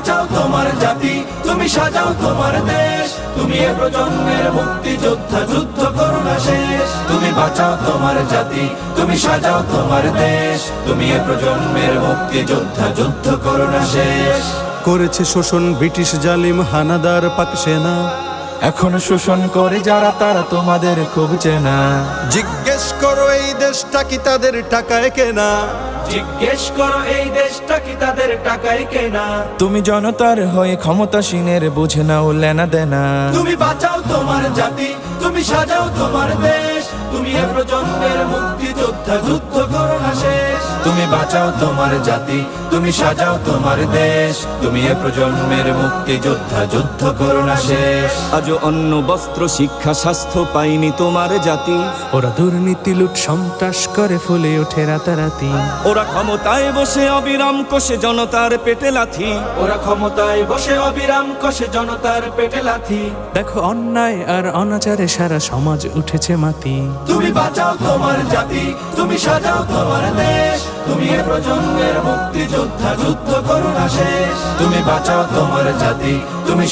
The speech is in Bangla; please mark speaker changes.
Speaker 1: বাঁচাও তোমার জাতি, তুমি সাজাও তোমার দেশ, তুমি এ প্রজন্মের মুক্তি যোদ্ধা, যুদ্ধ করো না শেষ। তুমি বাঁচাও তোমার জাতি, তুমি সাজাও তোমার দেশ, তুমি এ প্রজন্মের মুক্তি যোদ্ধা, যুদ্ধ করো না শেষ।
Speaker 2: করেছে শোষণ ব্রিটিশ জালিম হানাদার পাক সেনা,
Speaker 1: এখন শোষণ করে যারা তারা তোমাদের খুব চেনা।
Speaker 2: জিজ্ঞেস করো এই দেশটা কি তাদের টাকায় কেনা,
Speaker 1: জিজ্ঞেস করো এই দেশটা কি তাদের টাকায় কেনা।
Speaker 3: তুমি জনতার হয়ে ক্ষমতাসীনের বুঝে নাও লেনা দেনা।
Speaker 1: তুমি বাঁচাও তোমার জাতি, তুমি সাজাও তোমার দেশ, তুমি এ প্রজন্মের মুক্তি যোদ্ধা, যুদ্ধ করো না শেষ। তুমি বাঁচাও তোমার জাতি, তুমি সাজাও তোমার দেশ, তুমি এ প্রজন্মের মুক্তি যোদ্ধা, যুদ্ধ করো না শেষ।
Speaker 3: আজও অন্ন বস্ত্র শিক্ষা স্বাস্থ্য পাইনি তোমার জাতি।
Speaker 2: ওরা দুর্নীতি লুট সন্ত্রাস করে ফুলে ওঠে রাতারাতি।
Speaker 3: ওরা ক্ষমতায় বসে অবিরাম কষে জনতার পেটে লাথি।
Speaker 1: ওরা ক্ষমতায় বসে অবিরাম কষে জনতার পেটে লাথি।
Speaker 2: দেখো অন্যায় আর অনাচারে সারা সমাজ উঠেছে মাতি।
Speaker 1: তুমি বাঁচাও তোমার জাতি, তুমি সাজাও তোমার দেশ, তুমি এ প্রজন্মের মুক্তি যোদ্ধা, যুদ্ধ করো না শেষ। তুমি বাঁচাও তোমার জাতি, তুমি